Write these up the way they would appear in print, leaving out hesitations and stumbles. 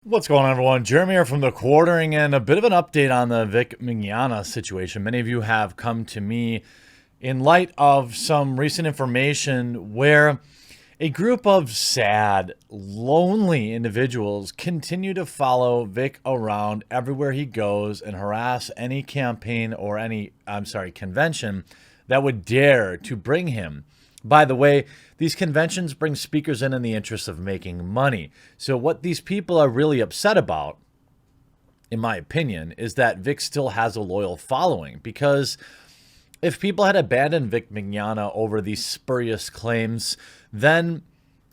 What's going on, everyone? Jeremy here from the Quartering, and a bit of an update on the Vic Mignogna situation. Many of you have come to me in light of some recent information where a group of sad, lonely individuals continue to follow Vic around everywhere he goes and harass any campaign or convention that would dare to bring him. By the way, these conventions bring speakers in the interest of making money. So what these people are really upset about, in my opinion, is that Vic still has a loyal following. Because if people had abandoned Vic Mignogna over these spurious claims, then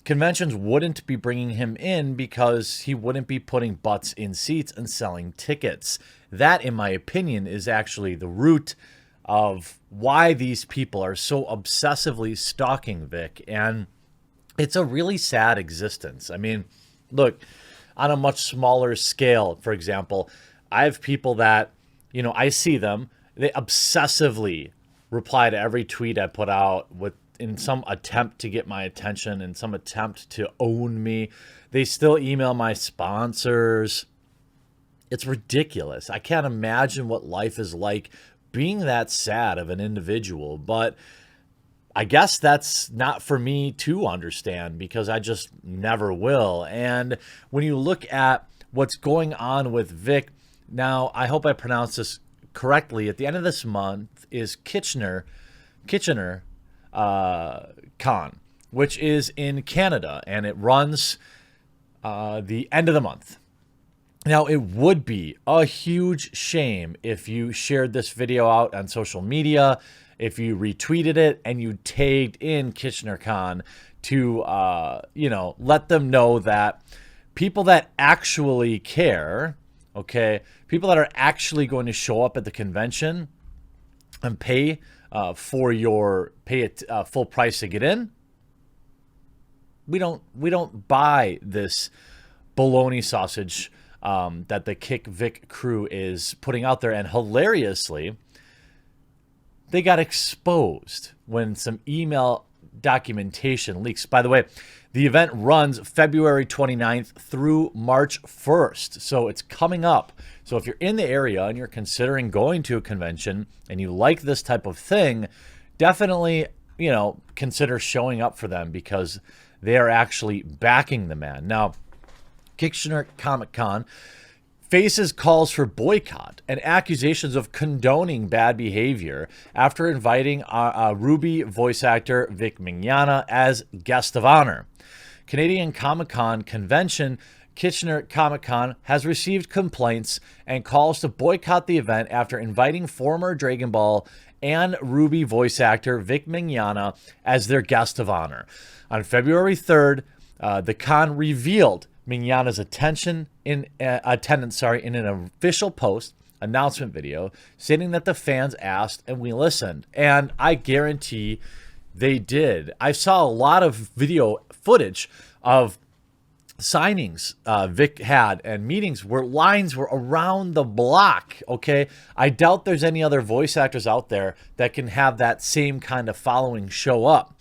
conventions wouldn't be bringing him in because he wouldn't be putting butts in seats and selling tickets. That, in my opinion, is actually the root of why these people are so obsessively stalking Vic. And it's a really sad existence. I mean, look, on a much smaller scale, for example, I have people that, I see them, they obsessively reply to every tweet I put out in some attempt to get my attention, in some attempt to own me. They still email my sponsors. It's ridiculous. I can't imagine what life is like being that sad of an individual, but I guess that's not for me to understand because I just never will. And when you look at what's going on with Vic, now I hope I pronounce this correctly. At the end of this month is Kitchener Con, which is in Canada, and it runs the end of the month. Now, it would be a huge shame if you shared this video out on social media, if you retweeted it and you tagged in KitchenerCon to, let them know that people that actually care, okay, people that are actually going to show up at the convention and pay full price to get in. We don't buy this bologna sausage that the Kick Vic crew is putting out there. And hilariously, they got exposed when some email documentation leaks. By the way, the event runs February 29th through March 1st. So it's coming up. So if you're in the area and you're considering going to a convention and you like this type of thing, definitely, consider showing up for them because they are actually backing the man. Now, Kitchener Comic Con faces calls for boycott and accusations of condoning bad behavior after inviting Ruby voice actor Vic Mignogna as guest of honor. Canadian Comic Con convention Kitchener Comic Con has received complaints and calls to boycott the event after inviting former Dragon Ball and Ruby voice actor Vic Mignogna as their guest of honor. On February 3rd, the con revealed Mignogna's attendance in an official post announcement video, stating that the fans asked and we listened. And I guarantee they did. I saw a lot of video footage of signings Vic had and meetings where lines were around the block. Okay, I doubt there's any other voice actors out there that can have that same kind of following show up.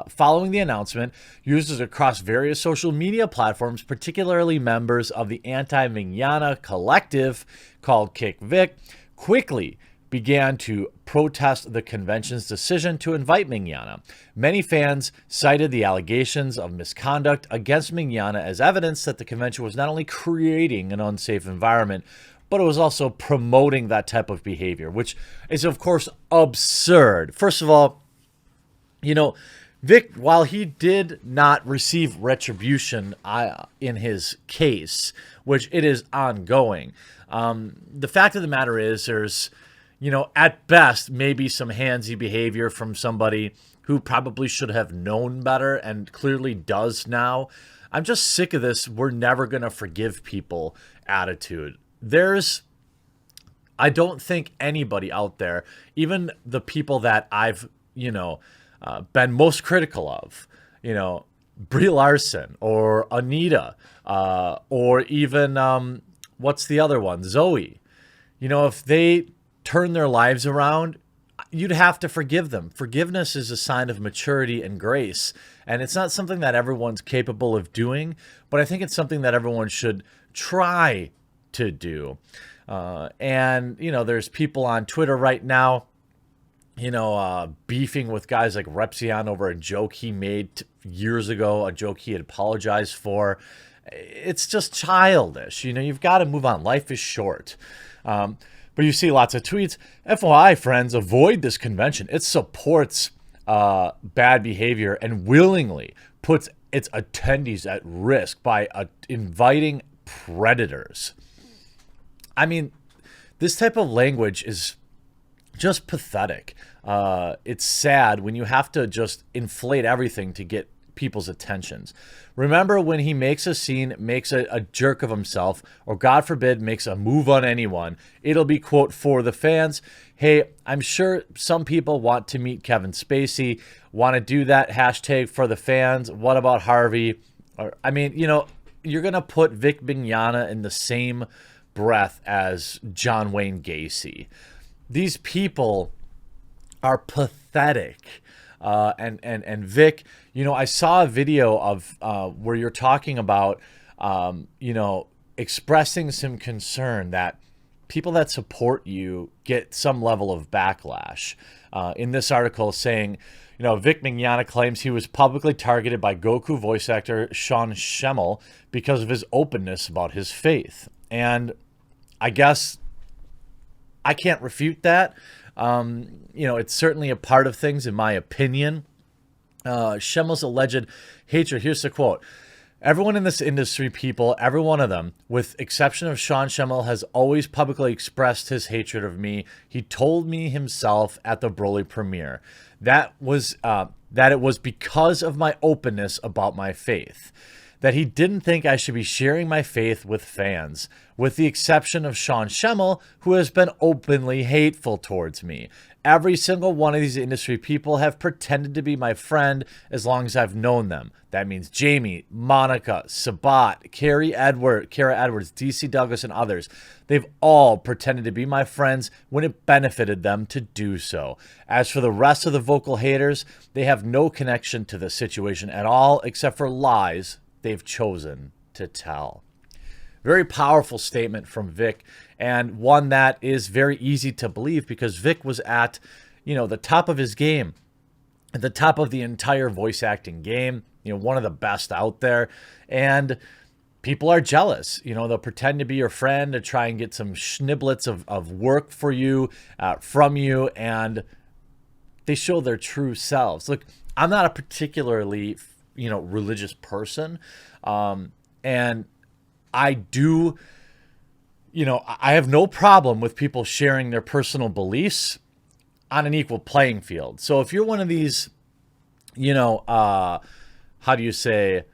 Following the announcement, users across various social media platforms, particularly members of the anti-Mignogna collective called Kick Vic, quickly began to protest the convention's decision to invite Mignogna. Many fans cited the allegations of misconduct against Mignogna as evidence that the convention was not only creating an unsafe environment, but it was also promoting that type of behavior, which is, of course, absurd. First of all, Vic, while he did not receive retribution in his case, which it is ongoing, the fact of the matter is there's, at best, maybe some handsy behavior from somebody who probably should have known better and clearly does now. I'm just sick of this "we're never going to forgive people" attitude. I don't think anybody out there, even the people that I've, been most critical of, Brie Larson or Anita, or even, what's the other one? Zoe. If they turn their lives around, you'd have to forgive them. Forgiveness is a sign of maturity and grace. And it's not something that everyone's capable of doing, but I think it's something that everyone should try to do. And, you know, there's people on Twitter right now, you know, beefing with guys like Repzion over a joke he made years ago, a joke he had apologized for. It's just childish. You know, you've got to move on. Life is short. But you see lots of tweets. FYI, friends, avoid this convention. It supports bad behavior and willingly puts its attendees at risk by inviting predators. I mean, this type of language is just pathetic. It's sad when you have to just inflate everything to get people's attentions. Remember when he makes a scene, makes a jerk of himself, or God forbid, makes a move on anyone, it'll be, quote, for the fans. Hey, I'm sure some people want to meet Kevin Spacey, want to do that, hashtag for the fans. What about Harvey? Or, I mean, you know, you're going to put Vic Mignogna in the same breath as John Wayne Gacy. These people are pathetic. And Vic, you know, I saw a video of where you're talking about, you know, expressing some concern that people that support you get some level of backlash. In this article saying, you know, Vic Mignogna claims he was publicly targeted by Goku voice actor Sean Schemmel because of his openness about his faith. And I guess I can't refute that. You know, it's certainly a part of things, in my opinion. Schemmel's alleged hatred. Here's the quote. Everyone in this industry, people, every one of them, with exception of Sean Schemmel, has always publicly expressed his hatred of me. He told me himself at the Broly premiere that it was because of my openness about my faith, that he didn't think I should be sharing my faith with fans, with the exception of Sean Schemmel, who has been openly hateful towards me. Every single one of these industry people have pretended to be my friend as long as I've known them. That means Jamie, Monica, Sabat, Kara Edwards, DC Douglas, and others. They've all pretended to be my friends when it benefited them to do so. As for the rest of the vocal haters, they have no connection to the situation at all except for lies they've chosen to tell. Very powerful statement from Vic, and one that is very easy to believe because Vic was at, you know, the top of his game, at the top of the entire voice acting game, you know, one of the best out there, and people are jealous. You know, they'll pretend to be your friend to try and get some schniblets of work for you, from you, and they show their true selves. Look, I'm not a particularly, you know, religious person, and I do, you know, I have no problem with people sharing their personal beliefs on an equal playing field. So if you're one of these, you know, how do you say,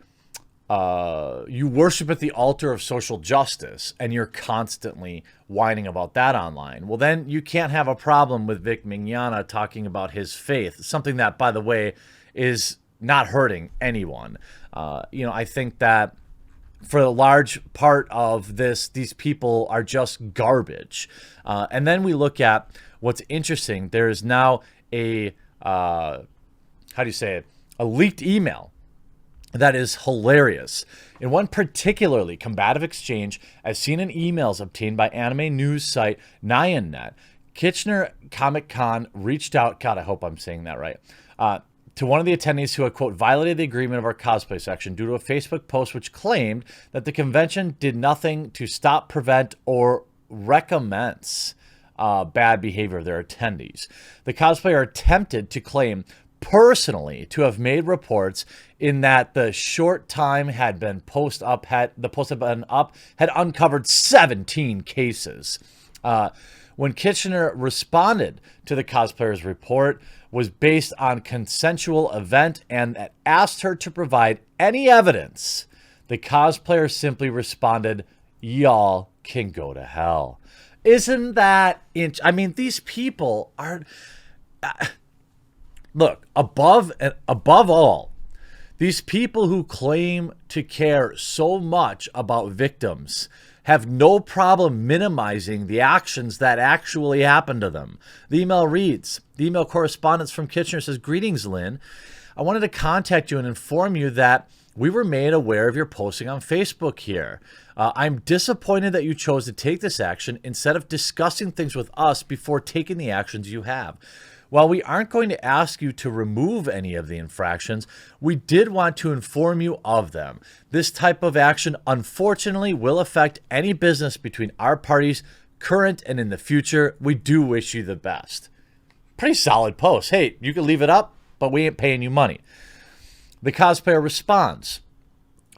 you worship at the altar of social justice and you're constantly whining about that online, well, then you can't have a problem with Vic Mignogna talking about his faith, something that, by the way, is not hurting anyone. You know, I think that for a large part of this, these people are just garbage. And then we look at what's interesting. There is now a, how do you say it? A leaked email that is hilarious. In one particularly combative exchange, as seen in emails obtained by anime news site Nyannet, Kitchener Comic Con reached out, God, I hope I'm saying that right, to one of the attendees who had, quote, violated the agreement of our cosplay section due to a Facebook post which claimed that the convention did nothing to stop, prevent, or recommence bad behavior of their attendees. The cosplayer attempted to claim personally to have made reports in that the short time had been had uncovered 17 cases. When Kitchener responded to the cosplayer's report, was based on consensual event and asked her to provide any evidence, the cosplayer simply responded, "Y'all can go to hell." Isn't that I mean, these people are look, above all, these people who claim to care so much about victims have no problem minimizing the actions that actually happened to them. The email reads, the email correspondence from Kitchener says, "Greetings, Lynn. I wanted to contact you and inform you that we were made aware of your posting on Facebook here. I'm disappointed that you chose to take this action instead of discussing things with us before taking the actions you have. While we aren't going to ask you to remove any of the infractions, we did want to inform you of them. This type of action, unfortunately, will affect any business between our parties, current and in the future. We do wish you the best. Pretty solid post. Hey, you can leave it up, but we ain't paying you money. The cosplayer responds,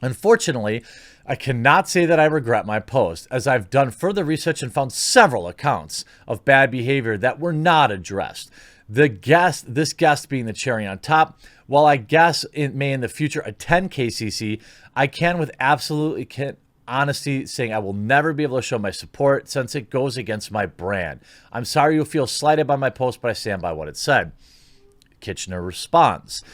unfortunately, I cannot say that I regret my post, as I've done further research and found several accounts of bad behavior that were not addressed. This guest being the cherry on top, while I guess it may in the future attend KCC, I can with absolutely honesty saying I will never be able to show my support since it goes against my brand. I'm sorry you'll feel slighted by my post, but I stand by what it said. Kitchener responds,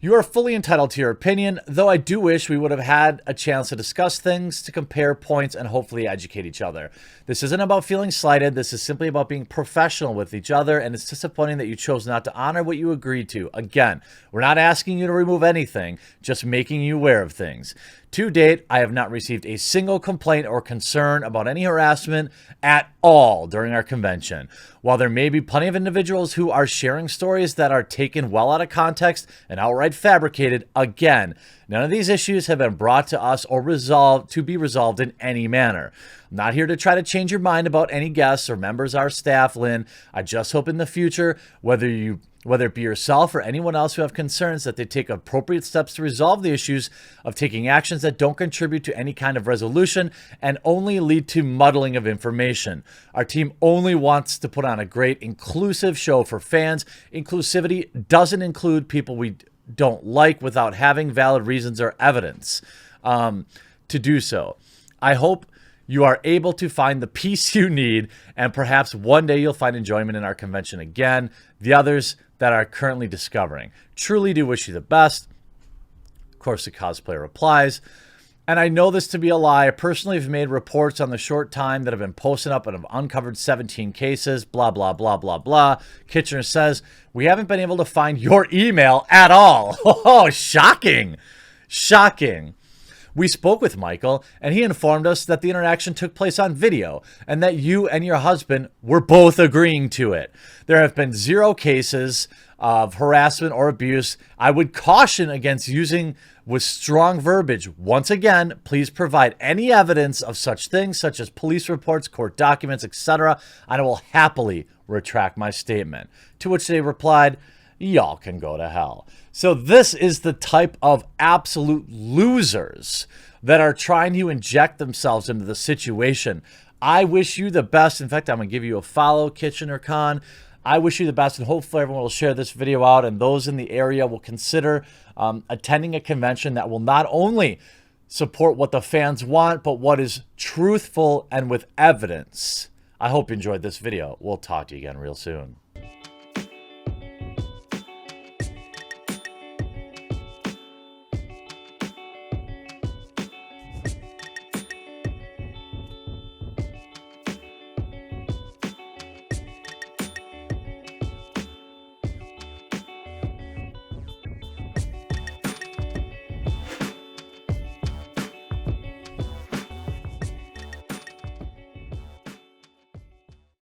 you are fully entitled to your opinion, though I do wish we would have had a chance to discuss things, to compare points, and hopefully educate each other. This isn't about feeling slighted. This is simply about being professional with each other, and it's disappointing that you chose not to honor what you agreed to. Again, we're not asking you to remove anything, just making you aware of things. To date, I have not received a single complaint or concern about any harassment at all during our convention. While there may be plenty of individuals who are sharing stories that are taken well out of context and outright fabricated, again, none of these issues have been brought to us or to be resolved in any manner. I'm not here to try to change your mind about any guests or members of our staff, Lynn. I just hope in the future, whether it be yourself or anyone else who have concerns, that they take appropriate steps to resolve the issues of taking actions that don't contribute to any kind of resolution and only lead to muddling of information. Our team only wants to put on a great inclusive show for fans. Inclusivity doesn't include people we don't like without having valid reasons or evidence to do so. I hope you are able to find the peace you need, and perhaps one day you'll find enjoyment in our convention again. The others that are currently discovering. Truly do wish you the best. Of course, the cosplayer replies, and I know this to be a lie. I personally have made reports on the short time that have been posted up and have uncovered 17 cases, blah, blah, blah, blah, blah. Kitchener says, we haven't been able to find your email at all. Oh, shocking. Shocking. We spoke with Michael, and he informed us that the interaction took place on video and that you and your husband were both agreeing to it. There have been 0 cases of harassment or abuse. I would caution against using with strong verbiage. Once again, please provide any evidence of such things, such as police reports, court documents, etc., and I will happily retract my statement. To which they replied, y'all can go to hell. So this is the type of absolute losers that are trying to inject themselves into the situation. I wish you the best. In fact, I'm going to give you a follow, Kitchener Khan. I wish you the best, and hopefully everyone will share this video out, and those in the area will consider attending a convention that will not only support what the fans want, but what is truthful and with evidence. I hope you enjoyed this video. We'll talk to you again real soon.